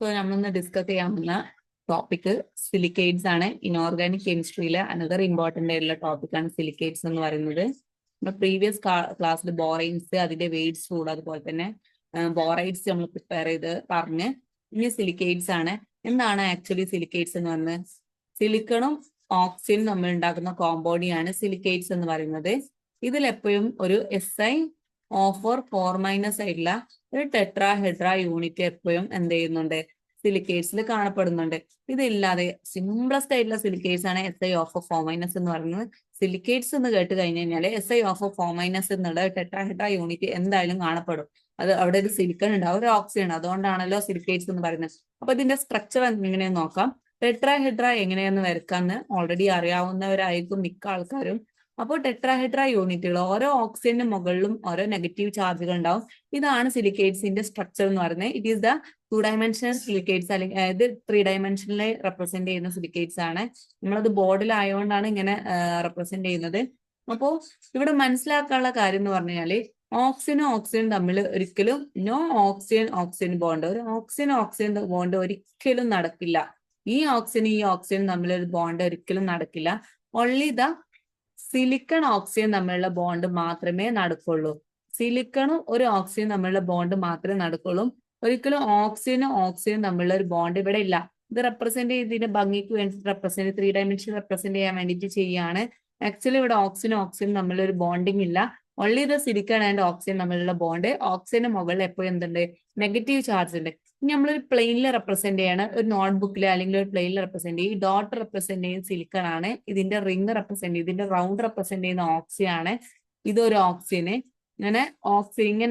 So നമ്മളിന്ന് discuss ചെയ്യാവുന്ന topic silicates ആണ്. ഇനോർഗാനിക് കെമിസ്ട്രിയിലെ അനദർ ഇമ്പോർട്ടന്റ് ആയിട്ടുള്ള ടോപ്പിക്കാണ് സിലിക്കേറ്റ്സ് എന്ന് പറയുന്നത്. നമ്മുടെ പ്രീവിയസ് ക്ലാസ്സിൽ ബോറൈൻസ്, അതിന്റെ വെയ്റ്റ്സ് റൂൾ, അതുപോലെ തന്നെ ബോറൈറ്റ്സ് നമ്മൾ പ്രിപ്പയർ ചെയ്ത് പറഞ്ഞ്. ഇനി സിലിക്കേറ്റ്സ് ആണ്. എന്താണ് ആക്ച്വലി സിലിക്കേറ്റ്സ് എന്ന് പറയുന്നത്? സിലിക്കണും ഓക്സിജനും നമ്മൾ ഉണ്ടാക്കുന്ന കോമ്പൗണ്ടിയാണ് സിലിക്കേറ്റ്സ് എന്ന് പറയുന്നത്. ഇതിലെപ്പോഴും ഒരു SiO4 ആയിട്ടുള്ള ഒരു ടെട്രാഹെഡ്ര യൂണിറ്റ് എപ്പോഴും എന്ത് ചെയ്യുന്നുണ്ട്? സിലിക്കേറ്റ്സിൽ കാണപ്പെടുന്നുണ്ട്. ഇതില്ലാതെ സിംപ്ലസ്റ്റ് ആയിട്ടുള്ള സിലിക്കേറ്റ്സ് ആണ് SiO4 എന്ന് പറയുന്നത്. സിലിക്കേറ്റ്സ് എന്ന് കേട്ട് കഴിഞ്ഞ് കഴിഞ്ഞാൽ SiO4 എന്നുള്ള ടെട്രാഹെഡ്ര യൂണിറ്റ് എന്തായാലും കാണപ്പെടും. അത് അവിടെ ഒരു സിലിക്കൺ ഉണ്ടാവും, ഒരു ഓക്സിജൻ ഉണ്ട്. അതുകൊണ്ടാണല്ലോ സിലിക്കേറ്റ്സ് എന്ന് പറയുന്നത്. അപ്പൊ ഇതിന്റെ സ്ട്രക്ചർ എങ്ങനെയെന്ന് നോക്കാം. ടെട്രാഹെഡ്ര എങ്ങനെയാന്ന് വരക്കാന്ന് ഓൾറെഡി അറിയാവുന്നവരായിരിക്കും മിക്ക ആൾക്കാരും. അപ്പോൾ ടെട്രാഹെഡ്ര യൂണിറ്റുകൾ ഓരോ ഓക്സിജന്റെ മുകളിലും ഓരോ നെഗറ്റീവ് ചാർജുകൾ ഉണ്ടാവും. ഇതാണ് സിലിക്കേറ്റ്സിന്റെ സ്ട്രക്ചർ എന്ന് പറയുന്നത്. It is the 2 dimensional silicates, അല്ലെങ്കിൽ ഇത് 3 ഡയമെൻഷനിലെ റെപ്രസെന്റ് ചെയ്യുന്ന സിലിക്കേറ്റ്സ് ആണ്. നമ്മളത് ബോർഡിലായതുകൊണ്ടാണ് ഇങ്ങനെ റെപ്രസെന്റ് ചെയ്യുന്നത്. അപ്പോ ഇവിടെ മനസ്സിലാക്കാനുള്ള കാര്യം എന്ന് പറഞ്ഞു കഴിഞ്ഞാല് ഓക്സിജനും ഓക്സിജനും തമ്മിൽ ഒരിക്കലും നോ ഓക്സിജൻ ഓക്സിജൻ ബോണ്ട്, ഒരു ഓക്സിജൻ ഓക്സിജൻ ബോണ്ട് ഒരിക്കലും നടക്കില്ല. ഈ ഓക്സിജൻ തമ്മിൽ ഒരു ബോണ്ട് ഒരിക്കലും നടക്കില്ല. ഓൺലി ദ സിലിക്കൺ ഓക്സിജൻ തമ്മിലുള്ള ബോണ്ട് മാത്രമേ നടക്കുള്ളൂ. സിലിക്കണും ഒരു ഓക്സിജൻ തമ്മിലുള്ള ബോണ്ട് മാത്രമേ നടക്കുള്ളൂ. ഒരിക്കലും ഓക്സിജനും തമ്മിലുള്ള ഒരു ബോണ്ട് ഇവിടെ ഇല്ല. ഇത് റെപ്രസെന്റ് ചെയ്തതിന്റെ ഭംഗിക്ക് വേണ്ടി റെപ്രസെന്റ് 3 ഡയമെൻഷൻ റെപ്രസെന്റ് ചെയ്യാൻ വേണ്ടിയിട്ട് ചെയ്യാണ്. ആക്ച്വലി ഇവിടെ ഓക്സിജനും തമ്മിലുള്ള ഒരു ബോണ്ടിങ് ഇല്ല. Only the silicon and oxygen തമ്മിലുള്ള ബോണ്ട്. ഓക്സിജന്റെ മുകളിൽ എപ്പോഴും എന്തുണ്ട്? നെഗറ്റീവ് ചാർജ് ഉണ്ട്. ഇനി നമ്മളൊരു പ്ലെയിനിൽ റെപ്രസെന്റ് ചെയ്യണം, ഒരു നോട്ട്ബുക്കിൽ അല്ലെങ്കിൽ ഒരു പ്ലെയിനിൽ റെപ്രസെന്റ് ചെയ്യും. ഈ ഡോട്ട് റെപ്രസെന്റ് ചെയ്യുന്ന സിലിക്കൺ ആണ്. ഇതിന്റെ റിംഗ് റെപ്രസെന്റ് ചെയ്യും, ഇതിന്റെ റൗണ്ട് റെപ്രസെന്റ് ചെയ്യുന്ന ഓക്സിജൻ ആണ്. ഇതൊരു ഓക്സിജന്. ഇങ്ങനെ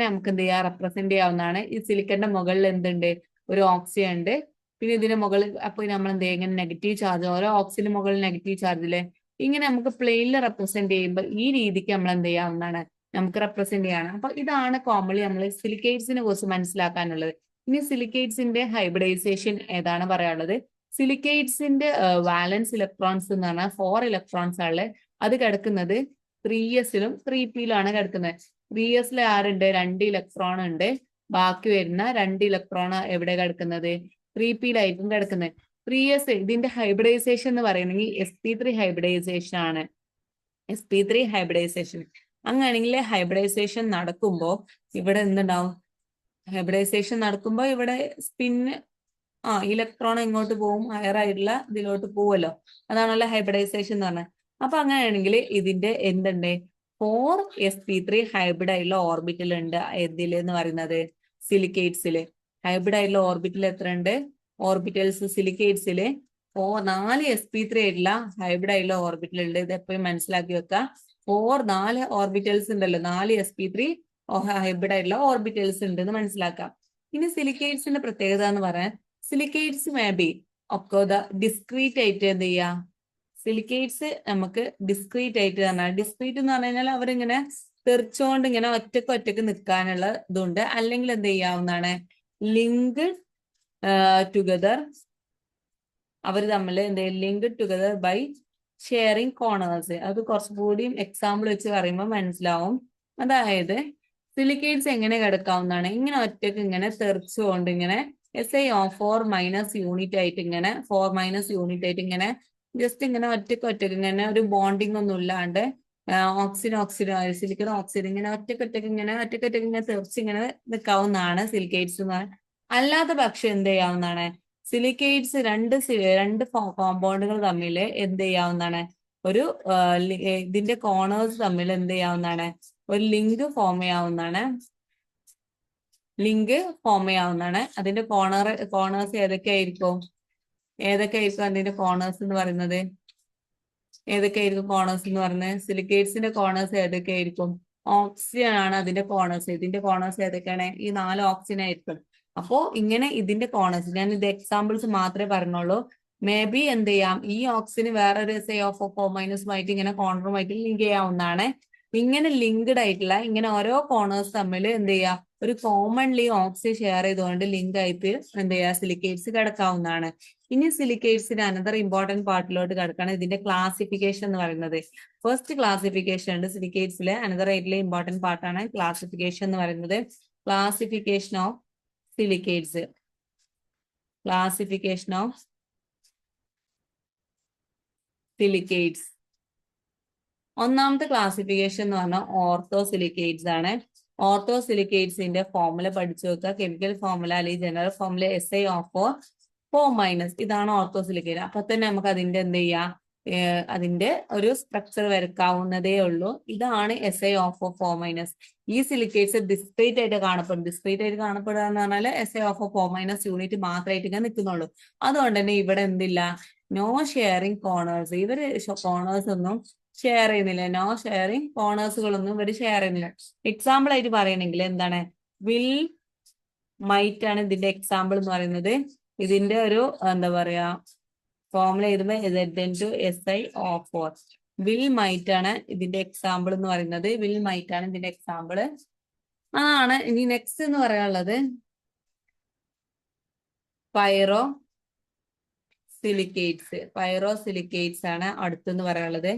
നമുക്ക് എന്ത് ചെയ്യാം? റെപ്രസെന്റ് ചെയ്യാവുന്നതാണ്. ഈ സിലിക്കന്റെ മുകളിൽ എന്തുണ്ട്? ഒരു ഓക്സിജൻ ഉണ്ട്. പിന്നെ ഇതിന്റെ മുകളിൽ അപ്പൊ നമ്മൾ എന്ത് ചെയ്യും? ഇങ്ങനെ നെഗറ്റീവ് ചാർജ്, ഓരോ ഓക്സിജന് മുകളിൽ നെഗറ്റീവ് ചാർജിലെ ഇങ്ങനെ നമുക്ക് പ്ലെയിനിൽ റെപ്രസെന്റ് ചെയ്യുമ്പോൾ ഈ രീതിക്ക് നമ്മൾ എന്ത് ചെയ്യാവുന്നതാണ്? നമുക്ക് റെപ്രസെന്റ് ചെയ്യണം. അപ്പൊ ഇതാണ് കോമൺലി നമ്മൾ സിലിക്കേറ്റ്സിനെ കുറിച്ച് മനസ്സിലാക്കാനുള്ളത്. ഇനി സിലിക്കേറ്റ്സിന്റെ ഹൈബ്രിഡൈസേഷൻ ഏതാണ് പറയാനുള്ളത്? സിലിക്കേറ്റ്സിന്റെ വാലൻസ് ഇലക്ട്രോൺസ് എന്ന് പറഞ്ഞാൽ 4 ഇലക്ട്രോൺസ് ആണ്. അത് കിടക്കുന്നത് 3sലും 3pയിലാണ് കിടക്കുന്നത്. 3sൽ ആരുണ്ട്? 2 ഇലക്ട്രോൺ ഉണ്ട്. ബാക്കി വരുന്ന 2 ഇലക്ട്രോൺ എവിടെ കിടക്കുന്നത്? 3pയിലായിരിക്കും കിടക്കുന്നത്. 3s ഇതിന്റെ ഹൈബ്രിഡൈസേഷൻ എന്ന് പറയുന്നത് sp3 ഹൈബ്രിഡൈസേഷൻ ആണ്. sp3 hybridisation. അങ്ങനെയാണെങ്കിൽ ഹൈബ്രിഡൈസേഷൻ നടക്കുമ്പോൾ ഇവിടെ എന്തുണ്ടാവും? ഹൈബ്രിഡൈസേഷൻ നടക്കുമ്പോൾ ഇവിടെ സ്പിന്ന് ഇലക്ട്രോൺ എങ്ങോട്ട് പോകും? ഹയർ ആയിട്ടുള്ള ഇതിലോട്ട് പോവുമല്ലോ. അതാണല്ലോ ഹൈബ്രിഡൈസേഷൻ എന്ന് പറഞ്ഞത്. അപ്പൊ അങ്ങനെയാണെങ്കിൽ ഇതിന്റെ എന്തുണ്ട്? 4sp3 ഹൈബ്രിഡ് ആയിട്ടുള്ള ഓർബിറ്റൽ ഉണ്ട്. ഇതിൽ എന്ന് പറയുന്നത് സിലിക്കേറ്റ്സില് ഹൈബ്രിഡ് ആയിട്ടുള്ള ഓർബിറ്റൽ എത്ര ഉണ്ട്? ഓർബിറ്റൽസ് സിലിക്കേറ്റ്സില് 4sp3 ആയിട്ടുള്ള ഹൈബ്രിഡ് ആയിട്ടുള്ള ഓർബിറ്റൽ ഉണ്ട്. ഇത് എപ്പോഴും മനസ്സിലാക്കി വെക്കാം. 4 ഓർബിറ്റൽസ് ഉണ്ടല്ലോ, 4sp3 ഹൈബ്രിഡ് ആയിട്ടുള്ള ഓർബിറ്റൽസ് ഉണ്ട് എന്ന് മനസ്സിലാക്കാം. ഇനി സിലിക്കേറ്റ്സിന്റെ പ്രത്യേകത എന്ന് പറയാൻ, സിലിക്കേറ്റ്സ് മേ ബി ഒക്കെ ഡിസ്ക്രീറ്റ് ആയിട്ട് എന്ത് ചെയ്യാം? സിലിക്കേറ്റ്സ് നമുക്ക് ഡിസ്ക്രീറ്റ് ആയിട്ട് പറഞ്ഞാൽ, ഡിസ്ക്രീറ്റ് എന്ന് പറഞ്ഞു കഴിഞ്ഞാൽ അവരിങ്ങനെ തെറിച്ചുകൊണ്ട് ഇങ്ങനെ ഒറ്റക്ക് നിൽക്കാനുള്ള ഇതുണ്ട്. അല്ലെങ്കിൽ എന്ത് ചെയ്യാവുന്നതാണ്? ലിങ്ക് ടുഗദർ, അവർ തമ്മിൽ എന്ത് link together by sharing corners. അത് കുറച്ചുകൂടിയും എക്സാമ്പിൾ വെച്ച് പറയുമ്പോൾ മനസ്സിലാവും. അതായത് സിലിക്കേറ്റ്സ് എങ്ങനെ കിടക്കാവുന്നതാണ്? ഇങ്ങനെ ഒറ്റക്ക് ഇങ്ങനെ തെറിച്ചുകൊണ്ട് ഇങ്ങനെ SiO4- യൂണിറ്റ് ആയിട്ട് ഇങ്ങനെ 4- യൂണിറ്റ് ആയിട്ട് ഇങ്ങനെ ജസ്റ്റ് ഇങ്ങനെ ഒറ്റക്ക് ഇങ്ങനെ ഒരു ബോണ്ടിങ് ഒന്നും ഇല്ലാണ്ട് ഓക്സിജൻ സിലിക്കൺ ഓക്സിജൻ ഇങ്ങനെ ഒറ്റക്ക് ഇങ്ങനെ തെറിച്ച് ഇങ്ങനെ നിൽക്കാവുന്നതാണ് സിലിക്കേറ്റ്സ് എന്ന് പറയുന്നത്. അല്ലാത്ത പക്ഷെ എന്ത് ചെയ്യാവുന്നതാണ്? സിലിക്കേറ്റ്സ് രണ്ട് കോമ്പൗണ്ടുകൾ തമ്മിൽ എന്ത് ചെയ്യാവുന്നതാണ്? ഒരു ഇതിന്റെ കോർണേഴ്സ് തമ്മിൽ എന്ത് ചെയ്യാവുന്നതാണ്? ഒരു ലിങ്ക് ഫോം ചെയ്യാവുന്നതാണ്. അതിന്റെ കോർണേഴ്സ് ഏതൊക്കെയായിരിക്കും അതിന്റെ കോർണേഴ്സ് എന്ന് പറയുന്നത്? സിലിക്കേറ്റ്സിന്റെ കോർണേഴ്സ് ഏതൊക്കെയായിരിക്കും? ഓക്സിജൻ ആണ് അതിന്റെ കോർണേഴ്സ്. ഇതിന്റെ കോർണേഴ്സ് ഏതൊക്കെയാണ്? ഈ 4 ഓക്സിജൻ ആയിരിക്കും. അപ്പോ ഇങ്ങനെ ഇതിന്റെ കോർണേഴ്സ്, ഞാൻ ഇത് എക്സാമ്പിൾസ് മാത്രമേ പറഞ്ഞുള്ളൂ. മേ ബി എന്ത് ചെയ്യാം? ഈ ഓക്സിജന് വേറൊരു SiO4- ഇങ്ങനെ കോർണറുമായിട്ട് ലിങ്ക് ചെയ്യാവുന്നതാണ്. ഇങ്ങനെ ലിങ്ക്ഡ് ആയിട്ടുള്ള ഇങ്ങനെ ഓരോ കോർണേഴ്സ് തമ്മിൽ എന്ത് ചെയ്യാം? ഒരു കോമൺലി ഓക്സിജൻ ഷെയർ ചെയ്തുകൊണ്ട് ലിങ്ക് ആയിട്ട് എന്ത് ചെയ്യുക? സിലിക്കേറ്റ്സ് കിടക്കാവുന്നതാണ്. ഇനി സിലിക്കേറ്റ്സിന്റെ അനദർ ഇമ്പോർട്ടന്റ് പാർട്ടിലോട്ട് കിടക്കാണ് ഇതിന്റെ ക്ലാസിഫിക്കേഷൻ എന്ന് പറയുന്നത്. ഫസ്റ്റ് ക്ലാസിഫിക്കേഷൻ ഉണ്ട് സിലിക്കേറ്റ്സിലെ അനദർ ആയിട്ടുള്ള ഇമ്പോർട്ടന്റ് പാർട്ടാണ് ക്ലാസിഫിക്കേഷൻ എന്ന് പറയുന്നത്. Classification of silicates. Classification of silicates. ഒന്നാമത്തെ ക്ലാസിഫിക്കേഷൻ എന്ന് പറഞ്ഞാൽ ഓർത്തോസിലിക്കേറ്റ്സ് ആണ്. ഓർത്തോസിലിക്കേറ്റ്സിന്റെ ഫോർമുല പഠിച്ചു വെക്കുക. കെമിക്കൽ ഫോർമുല അല്ലെങ്കിൽ ജനറൽ ഫോർമുല SiO4 - ഇതാണ് ഓർത്തോസിലിക്കേറ്റ്. അപ്പൊ തന്നെ നമുക്ക് അതിന്റെ എന്ത് ചെയ്യാം, അതിന്റെ ഒരു സ്ട്രക്ചർ വരക്കാവുന്നതേ ഉള്ളൂ. ഇതാണ് SiO4 ഈ സിലിക്കേറ്റ്സ് ഡിസ്ക്രീറ്റ് ആയിട്ട് കാണപ്പെടും. ഡിസ്ക്രീറ്റ് ആയിട്ട് കാണപ്പെടുക എന്ന് പറഞ്ഞാൽ SiO4 യൂണിറ്റ് മാത്രമായിട്ട് ഇങ്ങനെ നിൽക്കുന്നുള്ളൂ. അതുകൊണ്ട് തന്നെ ഇവിടെ എന്തില്ല, നോ ഷെയറിംഗ് കോർണേഴ്സ്. ഇവര് കോർണേഴ്സ് ഒന്നും ഷെയർ ചെയ്യുന്നില്ല. നോ ഷെയറിംഗ് കോർണേഴ്സുകളൊന്നും ഇവർ ഷെയർ ചെയ്യുന്നില്ല. എക്സാമ്പിൾ ആയിട്ട് പറയണെങ്കിൽ എന്താണ്, വിൽ മൈറ്റ് ആണ് ഇതിന്റെ എക്സാമ്പിൾ എന്ന് പറയുന്നത്. ഇതിന്റെ ഒരു എന്താ പറയാ ഫോർമുല എഴുതുമ്പോൾ SiO4. വിൽ മൈറ്റ് ആണ് ഇതിന്റെ എക്സാമ്പിൾ എന്ന് പറയുന്നത്. വിൽ മൈറ്റ് ആണ് ഇതിന്റെ എക്സാമ്പിൾ. അതാണ് ഇനി നെക്സ്റ്റ് എന്ന് പറയാനുള്ളത് പൈറോ സിലിക്കേറ്റ്സ് ആണ് അടുത്തെന്ന് പറയാനുള്ളത്.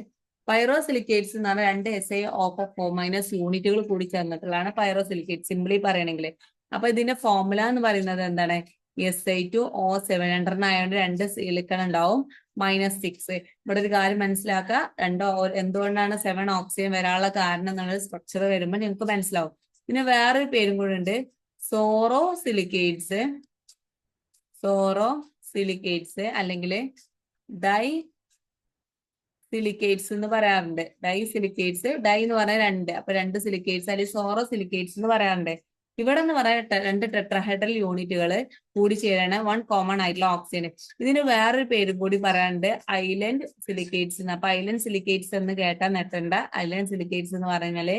പൈറോസിലിക്കേറ്റ്സ് എന്ന് പറഞ്ഞാൽ 2 SiO4 യൂണിറ്റുകൾ കൂടി ചേർന്നിട്ടുള്ളതാണ് പൈറോസിലിക്കേറ്റ്, സിംപ്ലി പറയണമെങ്കിൽ. അപ്പൊ ഇതിന്റെ ഫോർമുല എന്ന് പറയുന്നത് എന്താണ്, Si2O7. രണ്ടെണ്ണമായതുകൊണ്ട് 2 സിലിക്കൺ ഉണ്ടാവും, -6. ഇവിടെ ഒരു കാര്യം മനസ്സിലാക്കുക, എന്തുകൊണ്ടാണ് 7 ഓക്സിജൻ വരാനുള്ള കാരണം എന്നുള്ള സ്ട്രക്ചർ വരുമ്പോൾ നിങ്ങൾക്ക് മനസ്സിലാവും. പിന്നെ വേറൊരു പേരും കൂടെ ഉണ്ട്, സോറോ സിലിക്കേറ്റ്സ് അല്ലെങ്കിൽ ഡൈ സിലിക്കേറ്റ്സ് എന്ന് പറയാറുണ്ട്. ഡൈ എന്ന് പറഞ്ഞാൽ 2, അപ്പൊ 2 സിലിക്കേറ്റ്സ് അല്ലെങ്കിൽ സോറോ സിലിക്കേറ്റ്സ് എന്ന് പറയാറുണ്ട്. ഇവിടെ എന്ന് പറയാൻ 2 ടെട്രാഹെഡ്രൽ യൂണിറ്റുകൾ കൂടി ചേരാണ് 1 കോമൺ ആയിട്ടുള്ള ഓക്സിജൻ. ഇതിന് വേറൊരു പേരും കൂടി പറയാറുണ്ട്, ഐലൻഡ് സിലിക്കേറ്റ്സ്. അപ്പൊ ഐലൻഡ് സിലിക്കേറ്റ്സ് എന്ന് കേട്ടാൽ നെട്ടണ്ട. ഐലൻഡ് സിലിക്കേറ്റ്സ് എന്ന് പറഞ്ഞാല്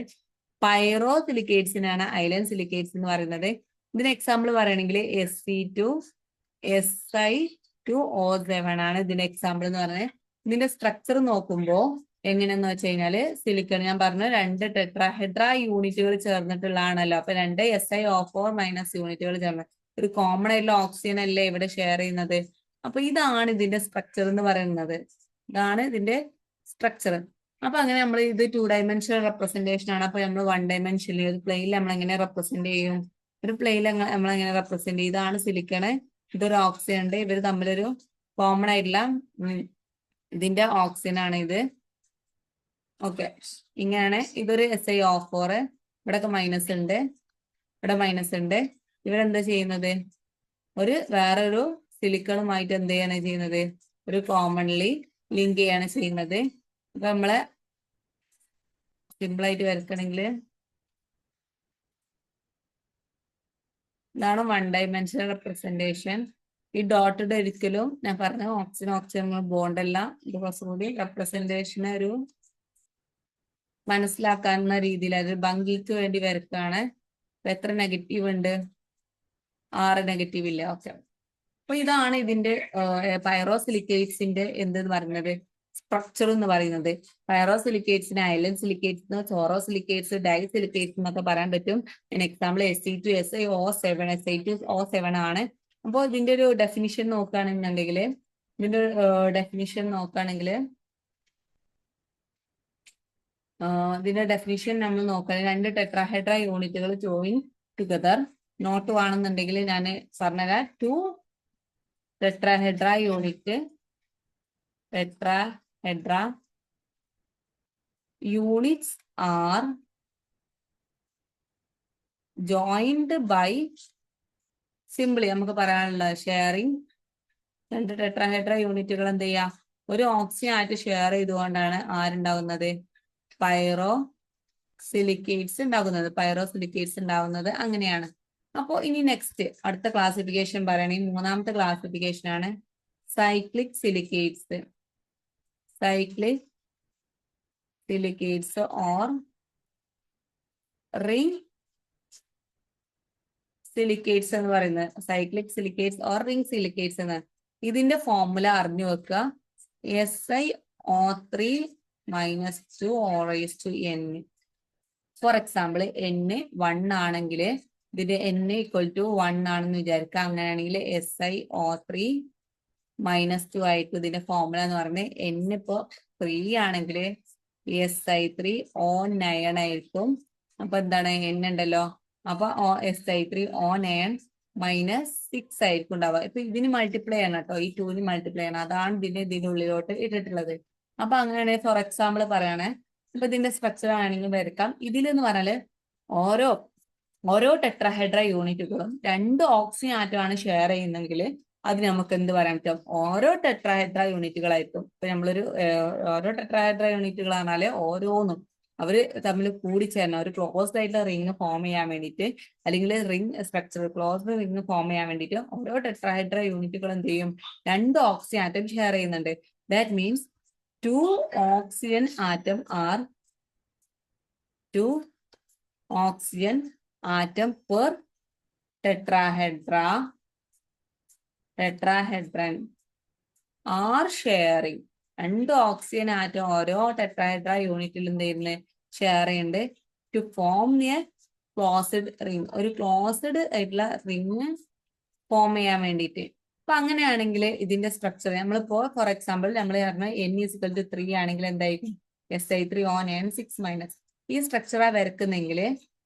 പൈറോ സിലിക്കേറ്റ്സിനാണ് ഐലൻഡ് സിലിക്കേറ്റ്സ് എന്ന് പറയുന്നത്. ഇതിന് എക്സാമ്പിൾ പറയണെങ്കിൽ Si2O7 ആണ് ഇതിന്റെ എക്സാമ്പിൾ എന്ന് പറഞ്ഞത്. ഇതിന്റെ സ്ട്രക്ചർ നോക്കുമ്പോൾ എങ്ങനെയെന്ന് വെച്ച് കഴിഞ്ഞാല് സിലിക്കൺ ഞാൻ പറഞ്ഞു 2 ടെട്രാഹെഡ്ര യൂണിറ്റുകൾ ചേർന്നിട്ടുള്ളതാണല്ലോ. അപ്പൊ 2 SiO4- യൂണിറ്റുകൾ ചേർന്ന് ഒരു കോമൺ ആയിട്ടുള്ള ഓക്സിജൻ അല്ലേ ഇവിടെ ഷെയർ ചെയ്യുന്നത്. അപ്പൊ ഇതാണ് ഇതിന്റെ സ്ട്രക്ചർ എന്ന് പറയുന്നത്. ഇതാണ് ഇതിന്റെ സ്ട്രക്ചർ. അപ്പൊ അങ്ങനെ നമ്മൾ ഇത് 2 ഡയമെൻഷണൽ റെപ്രസെന്റേഷൻ ആണ്. അപ്പൊ നമ്മൾ 1 ഡയമെൻഷനിൽ ഒരു പ്ലെയിനിൽ നമ്മൾ എങ്ങനെ റെപ്രസെന്റ് ചെയ്യും, ഒരു പ്ലെയിനിൽ നമ്മൾ എങ്ങനെ റെപ്രസെന്റ് ചെയ്യും. ഇതാണ് സിലിക്കണ്, ഇതൊരു ഓക്സിജൻ ഉണ്ട്. ഇവർ തമ്മിലൊരു കോമൺ ആയിട്ടുള്ള ഇതിന്റെ ഓക്സിജൻ ആണ് ഇത്. ഓക്കെ, ഇങ്ങനെയാണ്. ഇതൊരു SiO4, ഇവിടെ മൈനസ് ഉണ്ട്, ഇവിടെ മൈനസ് ഉണ്ട്. ഇവരെന്താ ചെയ്യുന്നത്, വേറൊരു സിലിക്കണുമായിട്ട് എന്ത് ചെയ്യാണ് ചെയ്യുന്നത്, ഒരു കോമൺലി ലിങ്ക് ചെയ്യാണ് ചെയ്യുന്നത്. അപ്പൊ നമ്മളെ സിമ്പിൾ ആയിട്ട് വരക്കണമെങ്കിൽ ഇതാണ് 1 ഡയമെൻഷണൽ റെപ്രസെന്റേഷൻ. ഈ ഡോട്ടഡ് ഒരിക്കലും ഞാൻ പറഞ്ഞ ഓക്സിജൻ ബോണ്ട് അല്ല. ഇത് കുറച്ചുകൂടി റെപ്രസെന്റേഷന് ഒരു മനസ്സിലാക്കാവുന്ന രീതിയിൽ അത് ഭംഗിക്ക് വേണ്ടി വരക്കാണ്. അപ്പൊ എത്ര നെഗറ്റീവ് ഉണ്ട്, 6 നെഗറ്റീവ് ഇല്ല. ഓക്കെ, അപ്പൊ ഇതാണ് ഇതിന്റെ പൈറോസിലിക്കേറ്റ്സിന്റെ എന്തെന്ന് പറയുന്നത് സ്ട്രക്ചർ എന്ന് പറയുന്നത്. പൈറോസിലിക്കേറ്റ്സിന് ഐലൻഡ് സിലിക്കേറ്റ്സ്, സോറോസിലിക്കേറ്റ്സ്, ഡൈ സിലിക്കേറ്റ്സ് എന്നൊക്കെ പറയാൻ പറ്റും. എക്സാമ്പിൾ Si2O7 ആണ്. അപ്പോൾ ഇതിന്റെ ഒരു ഡെഫിനിഷൻ നോക്കുകയാണെന്നുണ്ടെങ്കിൽ നമ്മൾ നോക്കാൻ 2 ടെട്രാഹെഡ്ര യൂണിറ്റുകൾ ജോയിൻ ടുഗദർ. നോട്ട് വേണമെന്നുണ്ടെങ്കിൽ ഞാൻ പറഞ്ഞുതരാം. 2 tetrahedra units are joined by, simply നമുക്ക് പറയാനുള്ള ഷെയറിംഗ്. 2 ടെട്രാഹെഡ്ര യൂണിറ്റുകൾ എന്ത് ചെയ്യാം, ഒരു ഓക്സിജൻ ആയിട്ട് ഷെയർ ചെയ്തുകൊണ്ടാണ് ആരുണ്ടാകുന്നത്, പൈറോസിലിക്കേറ്റ്സ് ഉണ്ടാകുന്നത്. അങ്ങനെയാണ്. അപ്പോൾ ഇനി നെക്സ്റ്റ് അടുത്ത ക്ലാസിഫിക്കേഷൻ പറയണെങ്കിൽ 3ാമത്തെ ക്ലാസിഫിക്കേഷൻ ആണ് cyclic silicates. Or ring silicates എന്ന് പറയുന്നത്. Cyclic silicates or ring silicates എന്ന്. ഇതിന്റെ ഫോർമുല അറിഞ്ഞു വെക്കുക. SiO3-2O⁻N. ഫോർ എക്സാമ്പിൾ N 1 ആണെങ്കിൽ ഇതിന്റെ N = 1 ആണെന്ന് വിചാരിക്കുക. അങ്ങനെയാണെങ്കിൽ SiO3-2 ആയിരിക്കും ഇതിന്റെ ഫോർമുല എന്ന് പറയുന്നത്. N ഇപ്പോ 3 ആണെങ്കിൽ Si3O9 ആയിരിക്കും. അപ്പൊ എന്താണ് N ഉണ്ടല്ലോ, അപ്പൊ Si3O9 -6 ആയിരിക്കും ഉണ്ടാവുക. ഇപ്പൊ ഇതിന് മൾട്ടിപ്ലൈ ആണ് കേട്ടോ, ഈ 2ന് മൾട്ടിപ്ലൈ ആണ്, അതാണ് ഇതിന്റെ ഉള്ളിലോട്ട് ഇട്ടിട്ടുള്ളത്. അപ്പൊ അങ്ങനെയാണ് ഫോർ എക്സാമ്പിൾ പറയണേ. ഇപ്പൊ ഇതിന്റെ സ്ട്രക്ചർ ആണെങ്കിൽ വരക്കാം. ഇതിലെന്ന് പറഞ്ഞാല് ഓരോ ഓരോ ടെട്രാഹെഡ്ര യൂണിറ്റുകളും 2 ഓക്സിജൻ ആറ്റം ആണ് ഷെയർ ചെയ്യുന്നെങ്കിൽ അത് നമുക്ക് എന്ത് പറയാൻ പറ്റും, ഓരോ ടെട്രാഹെഡ്ര യൂണിറ്റുകളായിരിക്കും. ഇപ്പൊ നമ്മളൊരു ഓരോ ടെട്രാഹെഡ്ര യൂണിറ്റുകൾ പറഞ്ഞാല് ഓരോന്നും അവര് തമ്മിൽ കൂടിച്ചേരണം ഒരു ക്ലോസ്ഡ് ആയിട്ടുള്ള റിംഗ് ഫോം ചെയ്യാൻ വേണ്ടിയിട്ട്, അല്ലെങ്കിൽ ring structure closed ring form ചെയ്യാൻ വേണ്ടിയിട്ട് ഓരോ ടെട്രാഹെഡ്ര യൂണിറ്റുകൾ എന്ത് ചെയ്യും, 2 ഓക്സിജൻ ആറ്റം ഷെയർ ചെയ്യുന്നുണ്ട്. That means 2 oxygen atom are 2 oxygen atom per tetrahedron are sharing. 2 oxygen atom ഓരോ ടെട്രാഹെഡ്ര യൂണിറ്റിൽ എന്ത് ചെയ്യുന്നത്, ഷെയർ ചെയ്യുന്നുണ്ട് to form a closed ring, ഒരു ക്ലോസ്ഡ് ആയിട്ടുള്ള റിംഗ് ഫോം ചെയ്യാൻ വേണ്ടിയിട്ട്. അപ്പൊ അങ്ങനെയാണെങ്കിൽ ഇതിന്റെ സ്ട്രക്ചർ നമ്മളിപ്പോ ഫോർ എക്സാമ്പിൾ നമ്മൾ പറഞ്ഞ n=3 ആണെങ്കിൽ എന്തായിരിക്കും, Si3On(n)6-. ഈ സ്ട്രക്ചറാ വരക്കുന്നെങ്കിൽ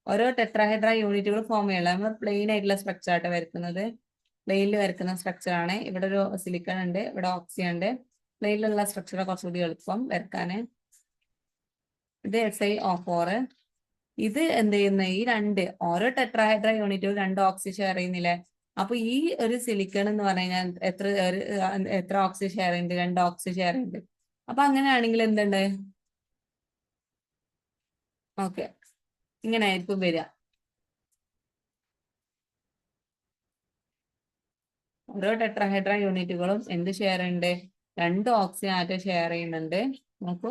ഓരോ ടെട്രാഹെഡ്ര യൂണിറ്റുകൾ ഫോം ചെയ്യണം. നമ്മൾ പ്ലെയിൻ ആയിട്ടുള്ള സ്ട്രക്ചർ ആയിട്ട് വരക്കുന്നത്, പ്ലെയിനിൽ വരക്കുന്ന സ്ട്രക്ചർ ആണ്. ഇവിടെ ഒരു സിലിക്കൺ ഉണ്ട്, ഇവിടെ ഓക്സിജൻ ഉണ്ട്. പ്ലെയിനിലുള്ള സ്ട്രക്ചർ കുറച്ചുകൂടി എളുപ്പം വരക്കാന്. ഇത് Si(O4). ഇത് എന്ത് ചെയ്യുന്ന ഈ ഓരോ ടെട്രാഹെഡ്ര യൂണിറ്റുകൾ 2 ഓക്സിജൻ ഷെയർ ചെയ്യുന്നില്ലേ. അപ്പൊ ഈ ഒരു സിലിക്കൺ എന്ന് പറഞ്ഞു കഴിഞ്ഞാൽ എത്ര ഓക്സിജൻ ഷെയർ ചെയ്യുന്നുണ്ട്, 2 ഓക്സിജൻ ഷെയർ ചെയ്യുന്നുണ്ട്. അപ്പൊ അങ്ങനെയാണെങ്കിൽ എന്തുണ്ട്, ഓക്കെ ഇങ്ങനെ ആയിരിക്കും വരിക. ഓരോ ടെട്രാഹെഡ്ര യൂണിറ്റുകളും എന്ത് ഷെയർ ചെയ്യുന്നുണ്ട്, 2 ഓക്സിജൻ ആറ്റം ഷെയർ ചെയ്യുന്നുണ്ട്. നോക്കൂ,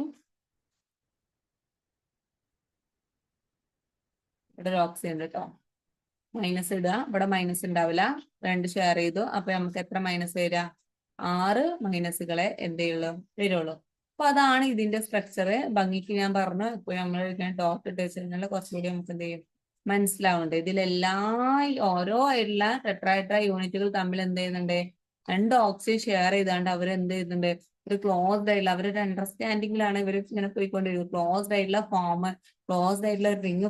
ഇവിടെ ഒരു ഓക്സിജൻ ഉണ്ട് കേട്ടോ, മൈനസ് ഇടുക, ഇവിടെ മൈനസ് ഉണ്ടാവില്ല, 2 ഷെയർ ചെയ്തു. അപ്പൊ നമുക്ക് എത്ര മൈനസ് വരിക, 6 മൈനസുകളെ എന്ത് ചെയ്യുള്ളൂ വരുള്ളൂ. അപ്പൊ അതാണ് ഇതിന്റെ സ്ട്രക്ചർ. ഭംഗിക്ക് ഞാൻ പറഞ്ഞു, ഇപ്പൊ നമ്മൾ ഡോട്ട് ഇട്ട് വെച്ചിരുന്നാൽ കുറച്ചുകൂടി നമുക്ക് എന്ത് ചെയ്യും മനസ്സിലാവുന്നുണ്ട്. ഓരോ ആയിട്ടുള്ള ടെട്രാഹെഡ്ര യൂണിറ്റുകൾ തമ്മിൽ എന്ത് ചെയ്യുന്നുണ്ട്, 2 ഓക്സിജൻ ഷെയർ ചെയ്താണ്ട് അവർ എന്ത് ചെയ്യുന്നുണ്ട്, ഒരു ക്ലോസ്ഡ് ആയിട്ടുള്ള അവരൊരു അണ്ടർസ്റ്റാൻഡിങ്ങിലാണ് ഇവർ ഇങ്ങനെ പോയിക്കൊണ്ടിരിക്കുന്നത്. ക്ലോസ്ഡ് ആയിട്ടുള്ള റിംഗ്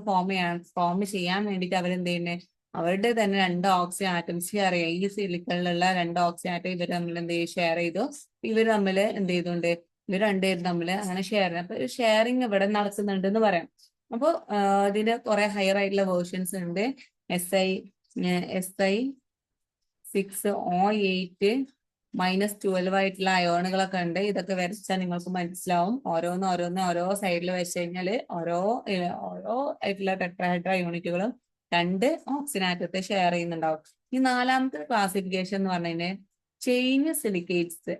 ഫോം ചെയ്യാൻ വേണ്ടിയിട്ട് അവരെന്ത് ചെയ്യുന്നത്, അവരുടെ തന്നെ 2 ഓക്സിജൻ ആറ്റംസ് ഷെയർ ചെയ്യാം. ഈ സിലിക്കണിലുള്ള 2 ഓക്സിജൻ ആറ്റം ഇവർ തമ്മിൽ എന്ത് ചെയ്യും ഷെയർ ചെയ്തു. ഇവർ തമ്മിൽ എന്ത് ചെയ്തുകൊണ്ട് ഇവർ രണ്ടുപേരും തമ്മിൽ അങ്ങനെ ഷെയർ ചെയ്യാം. അപ്പൊ ഷെയറിങ് ഇവിടെ നടക്കുന്നുണ്ട് എന്ന് പറയാം. അപ്പോൾ ഇതിന് കുറെ ഹയർ ആയിട്ടുള്ള വേർഷൻസ് ഉണ്ട്. Si6O8 -12 ആയിട്ടുള്ള അയോണുകളൊക്കെ ഉണ്ട്. ഇതൊക്കെ വരച്ചാൽ നിങ്ങൾക്ക് മനസ്സിലാവും. ഓരോ സൈഡിൽ വെച്ച് കഴിഞ്ഞാൽ ഓരോ ആയിട്ടുള്ള ടെട്രാഹെഡ്ര യൂണിറ്റുകളും 2 ഓക്സിജൻ ആറ്റത്തെ ഷെയർ ചെയ്യുന്നുണ്ടാവും. ഈ 4ാമത്തെ ക്ലാസിഫിക്കേഷൻ എന്ന് പറഞ്ഞാൽ ചെയിൻ സിലിക്കേറ്റ്സ്.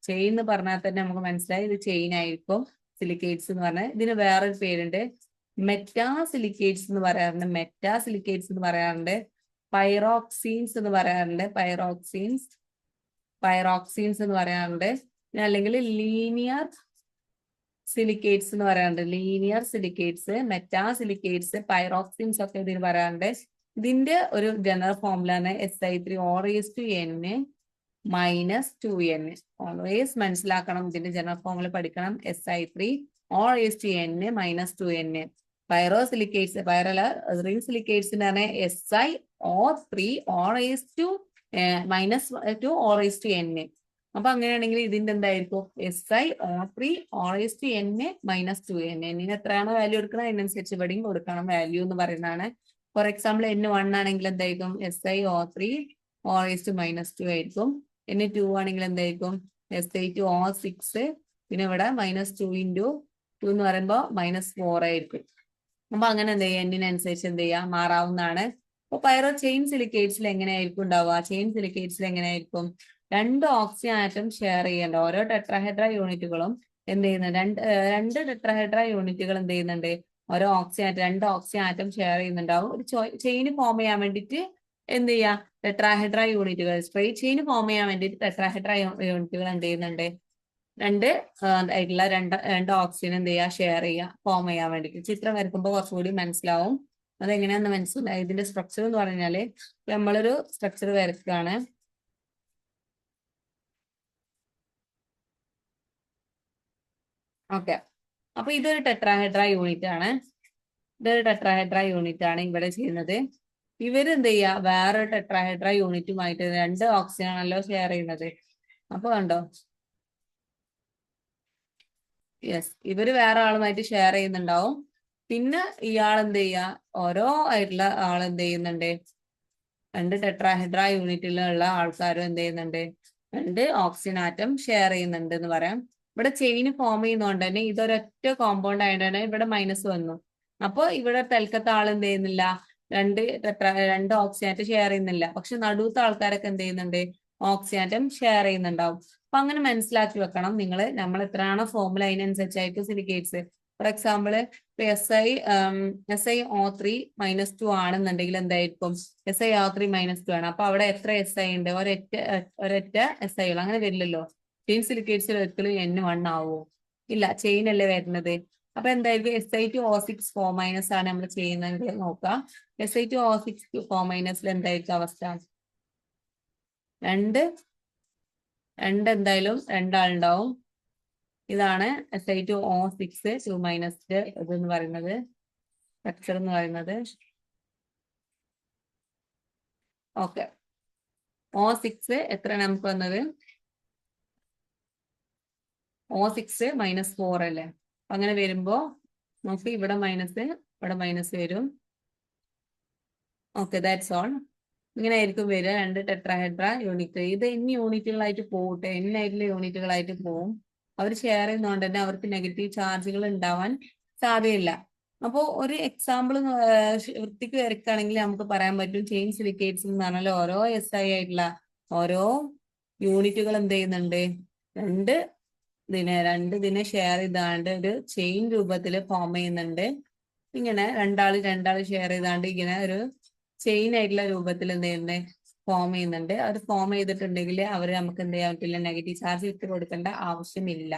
ചെയിൻ എന്ന് പറഞ്ഞാൽ തന്നെ നമുക്ക് മനസ്സിലായി ഇത് ചെയിൻ ആയിരിക്കും. സിലിക്കേറ്റ്സ് എന്ന് പറഞ്ഞാൽ ഇതിന് വേറൊരു പേരുണ്ട്, മെറ്റാ സിലിക്കേറ്റ്സ് എന്ന് പറയാറുണ്ട്. പൈറോക്സീൻസ് എന്ന് പറയാറുണ്ട്. അല്ലെങ്കിൽ ലീനിയർ സിലിക്കേറ്റ്സ് എന്ന് പറയാറുണ്ട്. മെറ്റാ സിലിക്കേറ്റ്സ്, പൈറോക്സീൻസ് ഒക്കെ ഇതിന് പറയാറുണ്ട്. ഇതിന്റെ ഒരു ജനറൽ ഫോമുലാണ് Si3O(n) -2n. ഓൾവേസ് മനസ്സിലാക്കണം, ഇതിന്റെ ജനറൽ ഫോമുല പഠിക്കണം. Si3O(n) -2n. പൈറോസിലിക്കേറ്റ്സ് റിംഗ് സിലിക്കേറ്റ്സിനാണ് SiO3O(-2)(n). അപ്പൊ അങ്ങനെയാണെങ്കിൽ ഇതിന്റെ എന്തായിരിക്കും, SiO3O(n) -2n. എന്നിന് എത്രയാണോ വാല്യൂ എടുക്കണം അതിനനുസരിച്ച് ഇവിടെയും കൊടുക്കണം വാല്യൂ എന്ന് പറയുന്നതാണ്. ഫോർ എക്സാമ്പിൾ N1 ആണെങ്കിൽ എന്തായിരിക്കും, SiO3O(-2) ആയിരിക്കും. N2 ആണെങ്കിൽ എന്തായിരിക്കും, Si2O6. പിന്നെ ഇവിടെ -2 × 2 എന്ന് പറയുമ്പോൾ -4 ആയിരിക്കും. അപ്പൊ അങ്ങനെ എന്ത് ചെയ്യുക, എന്നിനനുസരിച്ച് എന്ത് ചെയ്യുക മാറാവുന്നതാണ്. അപ്പൊ ചെയിൻ സിലിക്കേറ്റ്സിൽ എങ്ങനെയായിരിക്കും ഉണ്ടാവുക, 2 ഓക്സിജൻ ആറ്റം ഷെയർ ചെയ്യേണ്ട ഓരോ ടെട്രാഹെഡ്ര യൂണിറ്റുകളും എന്ത് ചെയ്യുന്നുണ്ട്, 2 ടെട്രാഹെഡ്ര യൂണിറ്റുകൾ എന്ത് ചെയ്യുന്നുണ്ട്, 2 ഓക്സിജൻ ആറ്റം ഷെയർ ചെയ്യുന്നുണ്ടാവും. ഒരു ചെയിൻ ഫോം ചെയ്യാൻ വേണ്ടിയിട്ട് എന്ത് ചെയ്യുക, ടെട്രാഹെഡ്ര യൂണിറ്റുകൾ സ്ട്രെയിറ്റ് ചെയിൻ ഫോം ചെയ്യാൻ വേണ്ടിയിട്ട് ടെട്രാഹെഡ്ര യൂണിറ്റുകൾ എന്ത് ചെയ്യുന്നുണ്ട്, 2 ആയിട്ടുള്ള 2 ഓക്സിജൻ എന്ത് ചെയ്യുക ഷെയർ ചെയ്യുക ഫോം ചെയ്യാൻ വേണ്ടിയിട്ട്. ചിത്രം വരക്കുമ്പോൾ കുറച്ചുകൂടി മനസ്സിലാവും അതെങ്ങനെയാന്ന് മനസ്സിലായി. ഇതിന്റെ സ്ട്രക്ചർ എന്ന് പറഞ്ഞാല് നമ്മളൊരു സ്ട്രക്ചർ വരക്കുകയാണ്. ഓക്കെ, അപ്പൊ ഇതൊരു ടെട്രാഹെഡ്ര യൂണിറ്റ് ആണ്. ഇവിടെ ചെയ്യുന്നത്. ഇവരെന്ത് ചെയ്യാ, വേറെ ടെട്രാഹെഡ്ര യൂണിറ്റുമായിട്ട് 2 ഓക്സിജൻ ആണല്ലോ ഷെയർ ചെയ്യുന്നത്. അപ്പൊ കണ്ടോ, യെസ്, ഇവര് വേറെ ആളുമായിട്ട് ഷെയർ ചെയ്യുന്നുണ്ടാവും. പിന്നെ ഇയാൾ എന്ത് ചെയ്യാ, ഓരോ ആയിട്ടുള്ള ആൾ എന്ത് ചെയ്യുന്നുണ്ട്, 2 ടെട്രാഹെഡ്ര യൂണിറ്റിലുള്ള ആൾക്കാരും എന്ത് ചെയ്യുന്നുണ്ട്, 2 ഓക്സിജൻ ആറ്റം ഷെയർ ചെയ്യുന്നുണ്ട് എന്ന് പറയാം. ഇവിടെ ചെയിൻ ഫോം ചെയ്യുന്നതുകൊണ്ട് തന്നെ ഇതൊരൊറ്റ കോമ്പൗണ്ട് ആയതുകൊണ്ട് തന്നെ ഇവിടെ മൈനസ് വന്നു. അപ്പൊ ഇവിടെ തൽക്കത്തെ ആൾ എന്ത് ചെയ്യുന്നില്ല, 2 ഓക്സിജൻ ആറ്റം ഷെയർ ചെയ്യുന്നില്ല. പക്ഷെ നടുവത്തെ ആൾക്കാരൊക്കെ എന്ത് ചെയ്യുന്നുണ്ട്, ഓക്സിജൻ ആറ്റം ഷെയർ ചെയ്യുന്നുണ്ടാവും. അപ്പൊ അങ്ങനെ മനസ്സിലാക്കി വെക്കണം നിങ്ങൾ. നമ്മൾ എത്രയാണോ ഫോർമുല അതിനനുസരിച്ചായിട്ട് സിലിക്കേറ്റ്സ്, ഫോർ എക്സാമ്പിൾ SiO3-2 ആണെന്നുണ്ടെങ്കിൽ എന്തായിരിക്കും, SiO3-2 ആണ്. അപ്പൊ അവിടെ എത്ര SI ഉണ്ട്, ഒരൊറ്റ SI ഉള്ളു. അങ്ങനെ വരില്ലല്ലോ. ചെയിൻ സിലിക്കേറ്റ്സിൽ ഒരിക്കലും N1 ആവോ, ഇല്ല, ചെയിൻ അല്ലേ വരുന്നത്. അപ്പൊ എന്തായിരിക്കും, Si2O6 4- ആണ് നമ്മൾ ചെയ്യുന്നത്. നോക്കാം, Si2O6 4- എന്തായിരിക്കും അവസ്ഥ, രണ്ട് എന്തായാലും രണ്ടാളുണ്ടാവും. ഇതാണ് Si2O6 ഇതെന്ന് പറയുന്നത്, സ്ട്രക്ചർ എന്ന് പറയുന്നത്. ഓക്കെ, O6 എത്രയാണ് നമുക്ക് വന്നത്, O6-4 അല്ലേ. അങ്ങനെ വരുമ്പോ നമുക്ക് ഇവിടെ മൈനസ് വരും. Okay, that's all. ഇങ്ങനെ ആയിരിക്കും വരിക 2 ടെട്രാഹെഡ്ര യൂണിറ്റ്. ഇത് N യൂണിറ്റുകളായിട്ട് പോകട്ടെ, N ആയിട്ടുള്ള യൂണിറ്റുകളായിട്ട് പോവും. അവർ ഷെയർ ചെയ്യുന്നതുകൊണ്ട് തന്നെ അവർക്ക് നെഗറ്റീവ് ചാർജുകൾ ഉണ്ടാവാൻ സാധ്യതയില്ല. അപ്പോൾ ഒരു എക്സാമ്പിൾ വൃത്തിക്ക് വരയ്ക്കുകയാണെങ്കിൽ നമുക്ക് പറയാൻ പറ്റും, ചെയിൻ സിലിക്കേറ്റ്സ് എന്ന് പറഞ്ഞാൽ ഓരോ SI ആയിട്ടുള്ള ഓരോ യൂണിറ്റുകൾ എന്ത് ചെയ്യുന്നുണ്ട്, രണ്ട് ഇതിനെ ഷെയർ ചെയ്താണ്ട് ഒരു ചെയിൻ രൂപത്തിൽ ഫോം ചെയ്യുന്നുണ്ട്. ഇങ്ങനെ രണ്ടാള് ഷെയർ ചെയ്താണ്ട് ഇങ്ങനെ ഒരു ചെയിൻ ആയിട്ടുള്ള രൂപത്തിൽ എന്ത് ചെയ്യുന്നത്, ഫോം ചെയ്യുന്നുണ്ട്. അവർ ഫോം ചെയ്തിട്ടുണ്ടെങ്കിൽ അവർ നമുക്ക് എന്ത് ചെയ്യാൻ പറ്റില്ല, നെഗറ്റീവ് ചാർജ് ഇട്ട് കൊടുക്കേണ്ട ആവശ്യമില്ല.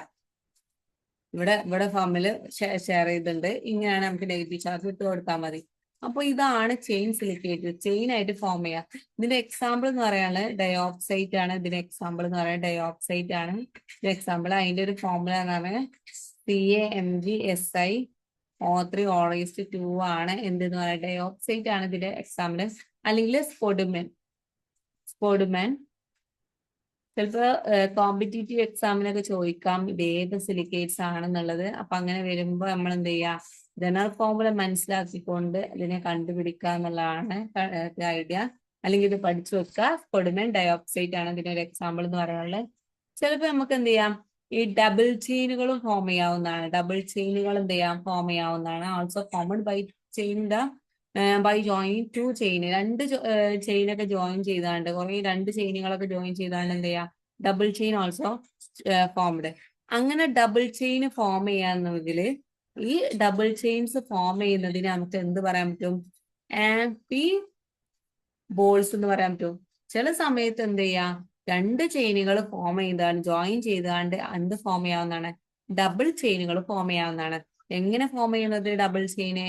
ഇവിടെ ഫോമില് ഷെയർ ചെയ്തിട്ടുണ്ട്, ഇങ്ങനെയാണ് നമുക്ക് നെഗറ്റീവ് ചാർജ് ഇട്ട് കൊടുത്താൽ മതി. അപ്പൊ ഇതാണ് ചെയിൻ സിലിക്കേറ്റ്, ചെയിൻ ആയിട്ട് ഫോം ചെയ്യാം. ഇതിന്റെ എക്സാമ്പിൾ എന്ന് പറയാനുള്ളത് ഡയോക്സൈറ്റ് ആണ്. ഇതിന്റെ എക്സാമ്പിൾ എന്ന് പറയുന്നത് ഡയോക്സൈറ്റ് ആണ്. ഇതിന്റെ എക്സാമ്പിൾ, അതിന്റെ ഒരു ഫോർമുല എന്ന് പറഞ്ഞാൽ CaMgSiO3 ആണ്. എന്തെന്ന് പറയുന്നത് ഡയോക്സൈറ്റ് ആണ് ഇതിന്റെ എക്സാമ്പിൾ. അല്ലെങ്കിൽ സ്പോഡുമാൻ ചിലപ്പോ കോമ്പറ്റേറ്റീവ് എക്സാമിനൊക്കെ ചോദിക്കാം ഇത് ഏത് സിലിക്കേറ്റ്സ് ആണെന്നുള്ളത്. അപ്പൊ അങ്ങനെ വരുമ്പോ നമ്മൾ എന്ത് ചെയ്യാ, ജനറൽ ഫോർമുല മനസ്സിലാക്കിക്കൊണ്ട് ഇതിനെ കണ്ടുപിടിക്കുക എന്നുള്ളതാണ് ഐഡിയ. അല്ലെങ്കിൽ ഇത് പഠിച്ചു വെക്കുക. സ്പോഡുമാൻ ഡയോക്സൈഡ് ആണ് ഇതിന്റെ ഒരു എക്സാമ്പിൾ എന്ന് പറയാനുള്ളത്. ചിലപ്പോ നമുക്ക് എന്ത് ചെയ്യാം, ഈ ഡബിൾ ചെയിനുകളും ഫോം ചെയ്യാവുന്നതാണ്. ഡബിൾ ചെയിനുകൾ എന്ത് ചെയ്യാം, ഫോം ചെയ്യാവുന്നതാണ്. Also formed by join 2 chain, 2 ചെയിനൊക്കെ ജോയിൻ ചെയ്താണ്ട്, കുറെ 2 ചെയിനുകളൊക്കെ ജോയിൻ ചെയ്താണ്ട് എന്ത് ചെയ്യാം, ഡബിൾ ചെയിൻ ഓൾസോ ഫോംഡ്. അങ്ങനെ ഡബിൾ ചെയിൻ ഫോം ചെയ്യാന്നുവെങ്കിൽ ഈ ഡബിൾ ചെയിൻസ് ഫോം ചെയ്യുന്നതിന് നമുക്ക് എന്ത് പറയാൻ പറ്റും, ആന്റി ബോൾസ് എന്ന് പറയാൻ പറ്റും. ചില സമയത്ത് എന്ത് ചെയ്യാം, 2 ചെയിനുകൾ ഫോം ചെയ്താണ് ജോയിൻ ചെയ്താണ്ട് എന്ത് ഫോം ചെയ്യാവുന്നതാണ്, ഡബിൾ ചെയിനുകൾ ഫോം ചെയ്യാവുന്നതാണ്. എങ്ങനെ ഫോം ചെയ്യുന്നത് ഡബിൾ ചെയിന്,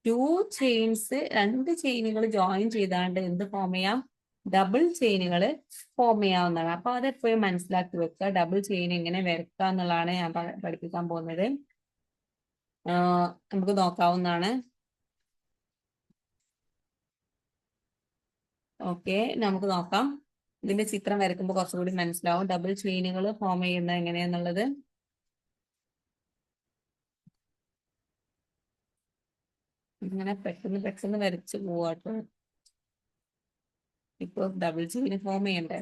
2 ചെയിനുകൾ ജോയിൻ ചെയ്താണ്ട് എന്ത് ഫോം ചെയ്യാം, ഡബിൾ ചെയിനുകൾ ഫോം ചെയ്യാവുന്നതാണ്. അപ്പൊ അതെപ്പോഴും മനസ്സിലാക്കി വെക്കുക. ഡബിൾ ചെയിൻ എങ്ങനെ വരക്കുക എന്നുള്ളതാണ് ഞാൻ പഠിപ്പിക്കാൻ പോകുന്നത്. നമുക്ക് നോക്കാവുന്നതാണ്. ഓക്കെ, നമുക്ക് നോക്കാം. ഇതിന്റെ ചിത്രം വരയ്ക്കുമ്പോൾ കുറച്ചുകൂടി മനസ്സിലാവും ഡബിൾ ചെയിനുകൾ ഫോം ചെയ്യുന്നത് എങ്ങനെയാന്നുള്ളത്. ഇങ്ങനെ പെട്ടെന്ന് വരച്ച് പോവാട്ടോ. ഇപ്പൊ ഡബിൾ ചെയിൻ ഫോം ചെയ്യണ്ടേ.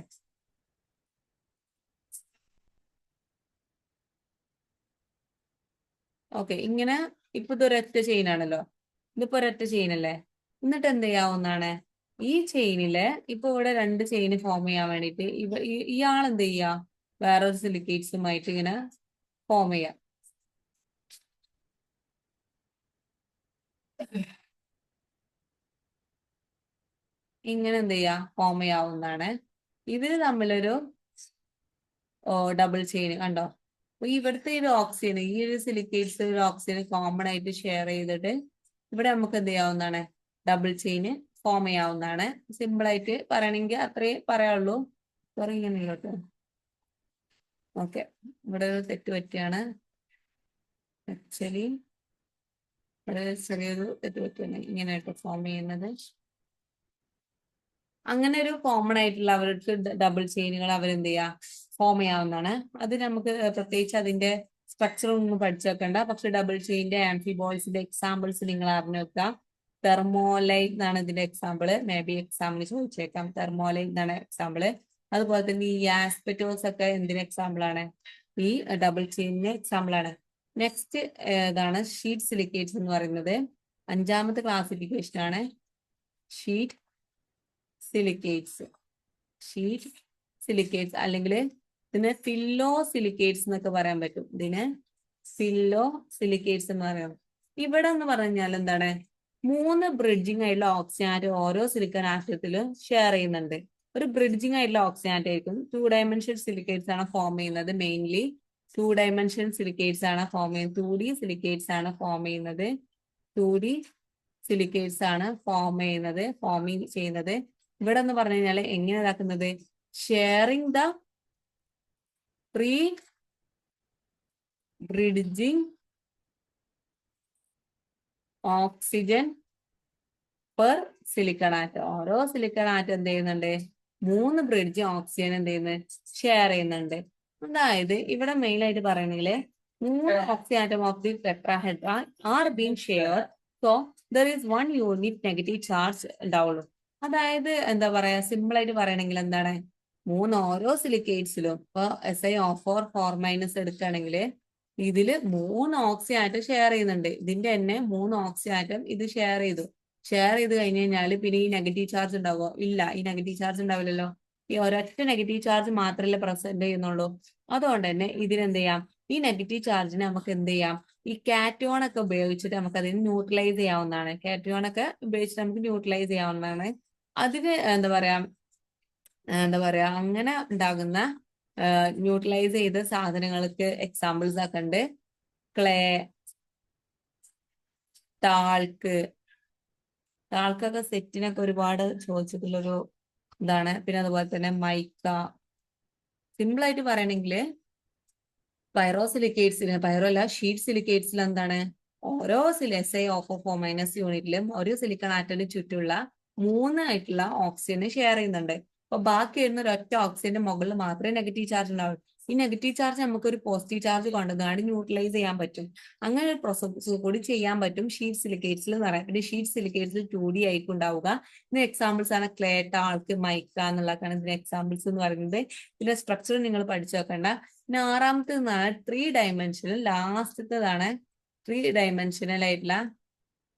ഓക്കെ, ഇങ്ങനെ ഇപ്പൊ ഇതൊരൊറ്റ ചെയിൻ ആണല്ലോ, ഇതിപ്പോ ഒരൊറ്റ ചെയിൻ അല്ലേ. എന്നിട്ട് എന്ത് ചെയ്യാവുന്നതാണ്, ഈ ചെയിനില് ഇപ്പൊ ഇവിടെ 2 ചെയിൻ ഫോം ചെയ്യാൻ വേണ്ടിയിട്ട് ഇയാൾ എന്ത് ചെയ്യാ, വേറൊരു സിലിക്കേറ്റ്സുമായിട്ട് ഇങ്ങനെ ഫോം ചെയ്യാം. ഇങ്ങനെ എന്ത് ചെയ്യാ, ഫോം ചെയ്യാവുന്നതാണ്. ഇതിന് തമ്മിലൊരു ഡബിൾ ചെയിൻ കണ്ടോ. അപ്പൊ ഇവിടുത്തെ ഒരു ഓക്സിജൻ, ഈ ഒരു സിലിക്കേറ്റ്സ് ഒരു ഓക്സിജൻ കോമൺ ആയിട്ട് ഷെയർ ചെയ്തിട്ട് ഇവിടെ നമുക്ക് എന്ത് ചെയ്യാവുന്നതാണ്, ഡബിൾ ചെയിന് ഫോം ചെയ്യാവുന്നതാണ്. സിമ്പിൾ ആയിട്ട് പറയണമെങ്കിൽ അത്രേ പറയാനുള്ളൂ. ഇങ്ങനെയുള്ളൂ. ഓക്കെ, ഇവിടെ ഒരു തെറ്റ് പറ്റിയാണ്. ആക്ച്വലി ഇവിടെ ചെറിയൊരു തെറ്റ് പറ്റിയാണ് ഇങ്ങനെയായിട്ട് ഫോം ചെയ്യുന്നത്. അങ്ങനെ ഒരു കോമൺ ആയിട്ടുള്ള അവർക്ക് ഡബിൾ ചെയിനുകൾ അവരെന്ത് ചെയ്യാ ഫോം ചെയ്യാവുന്നതാണ്. അത് നമുക്ക് പ്രത്യേകിച്ച് അതിന്റെ സ്ട്രക്ചർ ഒന്നും പഠിച്ചു വെക്കണ്ട. പക്ഷെ ഡബിൾ ചെയിന്റെ ആംഫിബോൾസിന്റെ എക്സാമ്പിൾസ് നിങ്ങൾ അറിഞ്ഞു വെക്കാം. തെർമോലൈറ്റ് എന്നാണ് ഇതിന്റെ എക്സാമ്പിള്. മേ ബി എക്സാമിന് ചോദിച്ചേക്കാം. തെർമോലൈറ്റ് എന്നാണ് എക്സാമ്പിള്. അതുപോലെ തന്നെ ഈ ആസ്പെറ്റോസ് ഒക്കെ എന്തിന് എക്സാമ്പിൾ ആണ്? ഈ ഡബിൾ ചെയിനിന് എക്സാമ്പിൾ ആണ്. നെക്സ്റ്റ് ഇതാണ് ഷീറ്റ് സിലിക്കേറ്റ്സ് എന്ന് പറയുന്നത്. 5ാമത്തെ ക്ലാസിഫിക്കേഷൻ ആണ് ഷീറ്റ് സിലിക്കേറ്റ്സ്. ഷീറ്റ് സിലിക്കേറ്റ്സ് അല്ലെങ്കിൽ ഇതിന് ഫില്ലോ സിലിക്കേറ്റ്സ് എന്നൊക്കെ പറയാൻ പറ്റും. ഇതിന് ഫില്ലോ സിലിക്കേറ്റ്സ് എന്ന് പറയാം. ഇവിടെ എന്ന് പറഞ്ഞാൽ എന്താണ്? 3 ബ്രിഡ്ജിങ് ആയിട്ടുള്ള ഓക്സിജൻ ആറ്റം ഓരോ സിലിക്കൺ ആറ്റത്തിലും ഷെയർ ചെയ്യുന്നുണ്ട്. ഒരു ബ്രിഡ്ജിങ് ആയിട്ടുള്ള ഓക്സിജൻ ആറ്റം ആയിരിക്കും. 2 ഡയമെൻഷൻ സിലിക്കേറ്റ്സ് ആണ് ഫോം ചെയ്യുന്നത്. മെയിൻലി 2 ഡയമെൻഷൻ സിലിക്കേറ്റ്സ് ആണ് ഫോം ചെയ്യുന്നത്. 2D സിലിക്കേറ്റ്സ് ആണ് ഫോം ചെയ്യുന്നത്. 2D സിലിക്കേറ്റ്സ് ആണ് ഫോം ചെയ്യുന്നത്. ഇവിടെ എന്ന് പറഞ്ഞു കഴിഞ്ഞാൽ എങ്ങനെ ഇതാക്കുന്നത്? Sharing the pre bridging oxygen per silicon atom. ഓരോ സിലിക്കൺ ആറ്റം എന്ത് ചെയ്യുന്നുണ്ട്? 3 ബ്രിഡ്ജ് ഓക്സിജൻ എന്ത് ചെയ്യുന്നത്? ഷെയർ ചെയ്യുന്നുണ്ട്. അതായത് ഇവിടെ മെയിൻ ആയിട്ട് പറയണെങ്കിൽ 3 oxygen atom of the tetrahedra are being shared, so there is 1 unit negative charge down. അതായത് എന്താ പറയാ, സിമ്പിൾ ആയിട്ട് പറയണെങ്കിൽ എന്താണ്? 3 ഓരോ സിലിക്കേറ്റ്സിലും ഇപ്പൊ SiO4 എടുക്കുകയാണെങ്കിൽ ഇതില് 3 ഓക്സിജൻ ആറ്റം ഷെയർ ചെയ്യുന്നുണ്ട്. ഇതിന്റെ തന്നെ 3 ഓക്സിജൻ ആറ്റം ഇത് ഷെയർ ചെയ്ത് കഴിഞ്ഞ് കഴിഞ്ഞാൽ പിന്നെ ഈ നെഗറ്റീവ് ചാർജ് ഉണ്ടാവുമോ? ഇല്ല, ഈ നെഗറ്റീവ് ചാർജ് ഉണ്ടാവില്ലല്ലോ. ഈ ഒരൊറ്റ നെഗറ്റീവ് ചാർജ് മാത്രമല്ലേ പ്രസന്റ് ചെയ്യുന്നുള്ളൂ. അതുകൊണ്ട് തന്നെ ഇതിനെന്ത് ചെയ്യാം? ഈ നെഗറ്റീവ് ചാർജിനെ നമുക്ക് എന്ത് ചെയ്യാം? ഈ കാറ്റോൺ ഒക്കെ ഉപയോഗിച്ചിട്ട് നമുക്ക് അതിന് ന്യൂട്രലൈസ് ചെയ്യാവുന്നതാണ്. കാറ്റോൺ ഒക്കെ ഉപയോഗിച്ചിട്ട് നമുക്ക് ന്യൂട്രലൈസ് ചെയ്യാവുന്നതാണ്. അതിന് എന്താ പറയാ അങ്ങനെ ഉണ്ടാകുന്ന ന്യൂട്രലൈസ് ചെയ്ത സാധനങ്ങൾക്ക് എക്സാമ്പിൾസ് ഒക്കെ ഉണ്ട്. ക്ലേ, ടാൾക്കൊക്കെ സെറ്റിനൊക്കെ ഒരുപാട് ചോദിച്ചിട്ടുള്ളൊരു ഇതാണ്. പിന്നെ അതുപോലെ തന്നെ മൈക്ക. സിമ്പിൾ ആയിട്ട് പറയണെങ്കിൽ ഷീറ്റ് സിലിക്കേറ്റ്സിൽ എന്താണ്? ഓരോ SiO4- യൂണിറ്റിലും ഒരു സിലിക്കൺ ആറ്റത്തിന് ചുറ്റുമുള്ള 3 ആയിട്ടുള്ള ഓക്സിജന് ഷെയർ ചെയ്യുന്നുണ്ട്. അപ്പൊ ബാക്കി വരുന്ന ഒരൊറ്റ ഓക്സിജന്റെ മുകളിൽ മാത്രമേ നെഗറ്റീവ് ചാർജ് ഉണ്ടാവുള്ളൂ. ഈ നെഗറ്റീവ് ചാർജ് നമുക്ക് ഒരു പോസിറ്റീവ് ചാർജ് കൊണ്ടുവന്നാണ് ന്യൂട്രലൈസ് ചെയ്യാൻ പറ്റും. അങ്ങനെ ഒരു പ്രോസസ് കൂടി ചെയ്യാൻ പറ്റും ഷീറ്റ് സിലിക്കേറ്റ്സിൽ എന്ന് പറയാം. പിന്നെ ഷീറ്റ് സിലിക്കേറ്റ്സിൽ 2D ആയിരിക്കും ഉണ്ടാവുക. ഇതിന് എക്സാമ്പിൾസ് ആണ് ക്ലേ, ടാൾക്ക്, മൈക്ക എന്നുള്ളതാണ് ഇതിന് എക്സാമ്പിൾസ് എന്ന് പറയുന്നത്. ഇതിന്റെ സ്ട്രക്ചർ നിങ്ങൾ പഠിച്ചു വെക്കേണ്ട. പിന്നെ 6ാമത്തേതാണ് 3 ഡയമെൻഷനൽ. ലാസ്റ്റത്തേതാണ് 3 ഡയമെൻഷനൽ ആയിട്ടുള്ള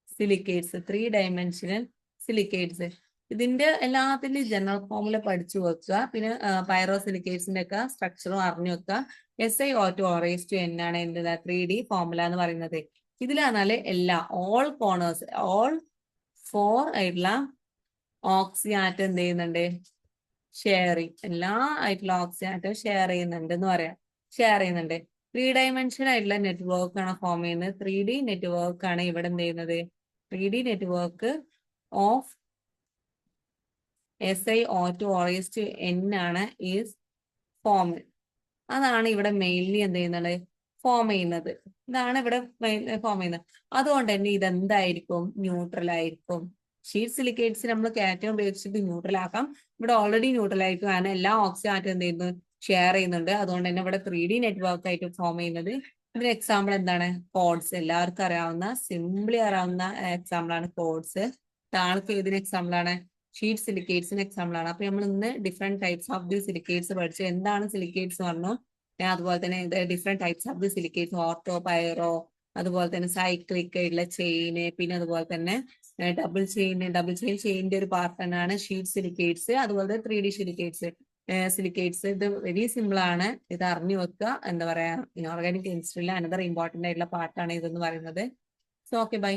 സിലിക്കേറ്റ്സ്. 3 dimensional silicates. ഇതിന്റെ എല്ലാത്തിന്റെ ജനറൽ ഫോമുല പഠിച്ചു വെക്കുക. പിന്നെ പൈറോ സിലിക്കേറ്റ്സിന്റെ ഒക്കെ സ്ട്രക്ചറും അറിഞ്ഞു വെക്കുക. SiO2 ആണ് എന്ത് 3D ഫോമുല എന്ന് പറയുന്നത്. ഇതിലാണെന്നാല് ഓൾ 4 ആയിട്ടുള്ള ഓക്സിജൻ ആറ്റം എന്ത് ചെയ്യുന്നുണ്ട്? എല്ലാ ആയിട്ടുള്ള ഓക്സിജൻ ആറ്റം ഷെയർ ചെയ്യുന്നുണ്ട് എന്ന് പറയാം. 3 ഡയമെൻഷൻ ആയിട്ടുള്ള നെറ്റ്വർക്ക് ആണ് ഫോം ചെയ്യുന്നത്. 3D നെറ്റ്വർക്ക് ആണ് ഇവിടെ എന്ത് ചെയ്യുന്നത്? 3D നെറ്റ്വർക്ക് ഓഫ് SiO2 ആണ് ഈസ് ഫോം. അതാണ് ഇവിടെ മെയിൻലി എന്ത് ചെയ്യുന്നത്? ഫോം ചെയ്യുന്നത്. ഇതാണ് ഇവിടെ ഫോം ചെയ്യുന്നത്. അതുകൊണ്ട് തന്നെ ഇതെന്തായിരിക്കും? ന്യൂട്രൽ ആയിരിക്കും. ഷീറ്റ് സിലിക്കേറ്റ്സ് നമ്മൾ കാറ്റോൺ ഉപയോഗിച്ചിട്ട് ന്യൂട്രൽ ആക്കാം. ഇവിടെ ഓൾറെഡി ന്യൂട്രൽ ആയിരിക്കും. കാരണം എല്ലാ ഓക്സിജൻ ആറ്റം എന്ത് ചെയ്യുന്നു? ഷെയർ ചെയ്യുന്നുണ്ട്. അതുകൊണ്ട് തന്നെ ഇവിടെ 3D നെറ്റ്വർക്ക് ആയിട്ട് ഫോം ചെയ്യുന്നത്. ഇതിന് എക്സാമ്പിൾ എന്താണ്? കോഡ്സ്. എല്ലാവർക്കും അറിയാവുന്ന, സിംപ്ലി അറിയാവുന്ന എക്സാമ്പിൾ ആണ് കോഡ്സ്. താൾക്ക് ഇതിന് എക്സാമ്പിൾ ആണ് ഷീറ്റ് സിലിക്കേറ്റ്സിന് എക്സാമ്പിൾ ആണ്. അപ്പൊ നമ്മൾ ഇന്ന് different types of the silicates പഠിച്ചു. എന്താണ് സിലിക്കേറ്റ്സ് പറഞ്ഞു? അതുപോലെ തന്നെ different types of the silicates, ortho, pyro, അതുപോലെ തന്നെ സൈക്ലിക് ആയിട്ടുള്ള ചെയിന്, പിന്നെ അതുപോലെ തന്നെ ഡബിൾ ചെയിനിന്റെ ഒരു പാർട്ട് തന്നെയാണ് ഷീറ്റ് സിലിക്കേറ്റ്സ്. അതുപോലെ 3D സിലിക്കേറ്റ്സ്. ഇത് വെരി സിമ്പിൾ ആണ്. ഇത് അറിഞ്ഞു വെക്കുക. എന്താ പറയാ, ഇനോർഗാനിക് കെമിസ്ട്രിയിലെ അനദർ ഇമ്പോർട്ടന്റ് ആയിട്ടുള്ള പാർട്ടാണ് ഇതെന്ന് പറയുന്നത്. So okay, by.